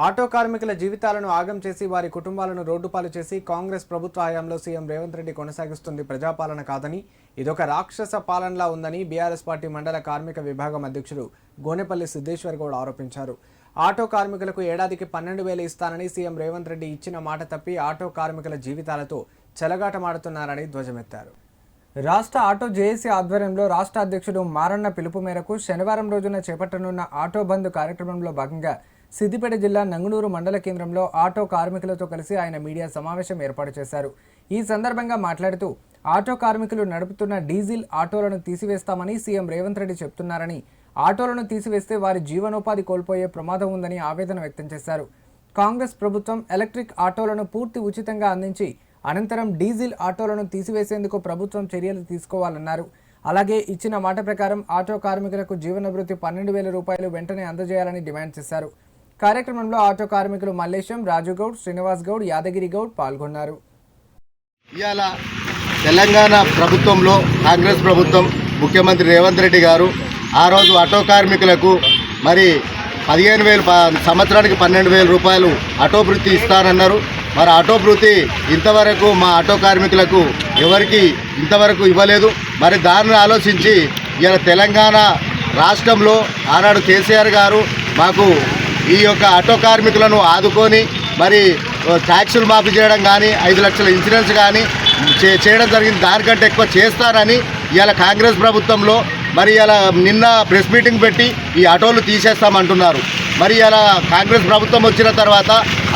Auto కార్మికుల జీవితాలను ఆగం చేసి వారి కుటుంబాలను రోడ్డుపాలు చేసి కాంగ్రెస్ ప్రభుత్వ హయాంలో సీఎం రేవంత్ రెడ్డి కొనసాగిస్తుంది ప్రజాపాలన కాదని ఇదొక రాక్షస పాలనలా ఉందని బీఆర్ఎస్ పార్టీ మండల కార్మిక విభాగం అధ్యక్షుడు గోనెపల్లి సిద్ధేశ్వర్ గౌడ్ ఆరోపించారు. ఆటో కార్మికులకు ఏడాదికి 12,000 ఇస్తానని సీఎం రేవంత్ రెడ్డి ఇచ్చిన మాట తప్పి ఆటో కార్మికుల జీవితాలతో చెలగాటమాడుతున్నారని ధ్వజమెత్తారు. రాష్ట్ర ఆటో జేఏసీ ఆధ్వర్యంలో రాష్ట్ర అధ్యక్షుడు మారన్న పిలుపు మేరకు శనివారం రోజున చేపట్టనున్న ఆటో బంద్ కార్యక్రమంలో భాగంగా సిద్దిపేట జిల్లా నంగునూరు మండల కేంద్రంలో ఆటో కార్మికులతో కలిసి ఆయన మీడియా సమావేశం ఏర్పాటు చేశారు. ఈ సందర్భంగా మాట్లాడుతూ ఆటో కార్మికులు నడుపుతున్న డీజిల్ ఆటోలను తీసివేస్తామని సీఎం రేవంత్ రెడ్డి చెప్తున్నారని, ఆటోలను తీసివేస్తే వారి జీవనోపాధి కోల్పోయే ప్రమాదం ఉందని ఆవేదన వ్యక్తం చేశారు. కాంగ్రెస్ ప్రభుత్వం ఎలక్ట్రిక్ ఆటోలను పూర్తి ఉచితంగా అందించి అనంతరం డీజిల్ ఆటోలను తీసివేసేందుకు ప్రభుత్వం చర్యలు తీసుకోవాలన్నారు. అలాగే ఇచ్చిన మాట ప్రకారం ఆటో కార్మికులకు జీవనభృతి 12,000 రూపాయలు వెంటనే అందజేయాలని డిమాండ్ చేశారు. కార్యక్రమంలో ఆటో కార్మికులు మల్లేశం, రాజుగౌడ్, శ్రీనివాస్ గౌడ్, యాదగిరి గౌడ్ పాల్గొన్నారు. ఇవాళ తెలంగాణ ప్రభుత్వంలో కాంగ్రెస్ ప్రభుత్వం ముఖ్యమంత్రి రేవంత్ రెడ్డి గారు ఆ రోజు ఆటో కార్మికులకు మరి 15,000 సంవత్సరానికి 12,000 రూపాయలు ఆటో భృతి ఇస్తానన్నారు. మరి ఆటో భృతి ఇంతవరకు మా ఆటో కార్మికులకు ఎవరికి ఇంతవరకు ఇవ్వలేదు. మరి దాన్ని ఆలోచించి ఇలా తెలంగాణ రాష్ట్రంలో ఆనాడు కేసీఆర్ గారు మాకు ఈ యొక్క ఆటో కార్మికులను ఆదుకొని మరి ట్యాక్సులు మాఫీ చేయడం కానీ 5 లక్షల ఇన్సూరెన్స్ కానీ చేయడం జరిగింది. దానికంటే ఎక్కువ చేస్తారని ఇవాళ కాంగ్రెస్ ప్రభుత్వంలో మరి ఇలా నిన్న ప్రెస్ మీటింగ్ పెట్టి ఈ ఆటోలు తీసేస్తామంటున్నారు. మరి ఇలా కాంగ్రెస్ ప్రభుత్వం వచ్చిన తర్వాత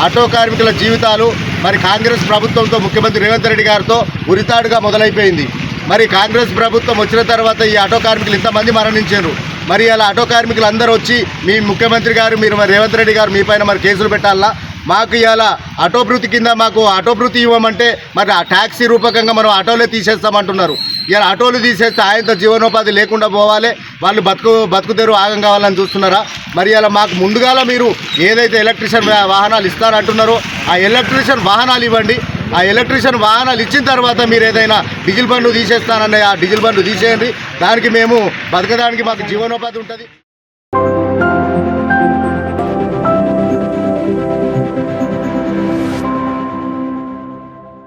ఆటో కార్మికుల జీవితాలు మరి కాంగ్రెస్ ప్రభుత్వంతో ముఖ్యమంత్రి రేవంత్ రెడ్డి గారితో ఉరితాడుగా మొదలైపోయింది. మరి కాంగ్రెస్ ప్రభుత్వం వచ్చిన తర్వాత ఈ ఆటో కార్మికులు ఇంతమంది మరణించారు. మరి అలా ఆటో కార్మికులు అందరూ వచ్చి మీ ముఖ్యమంత్రి గారు మీరు మరి రేవంత్ రెడ్డి గారు మీ పైన మరి కేసులు పెట్టాలా, మాకు ఇవాళ ఆటో భృతి కింద మాకు ఆటో భృతి ఇవ్వమంటే మరి ఆ ట్యాక్సీ రూపకంగా మనం ఆటోలే తీసేస్తామంటున్నారు. ఇలా ఆటోలు తీసేస్తే ఆయనతో జీవనోపాధి లేకుండా పోవాలి, వాళ్ళు బతుకుదేరు ఆగం కావాలని చూస్తున్నారా? మరి ఇలా మాకు ముందుగాల మీరు ఏదైతే ఎలక్ట్రీషియన్ వాహనాలు ఇస్తారంటున్నారో ఆ ఎలక్ట్రీషియన్ వాహనాలు ఇవ్వండి. ఆ ఎలక్ట్రీషియన్ వాహనాలు ఇచ్చిన తర్వాత మీరు ఏదైనా డీజిల్ బండ్లు తీసేస్తానన్న ఆ డీజిల్ బండ్లు తీసేయండి. దానికి మేము బతకడానికి మాకు జీవనోపాధి ఉంటుంది.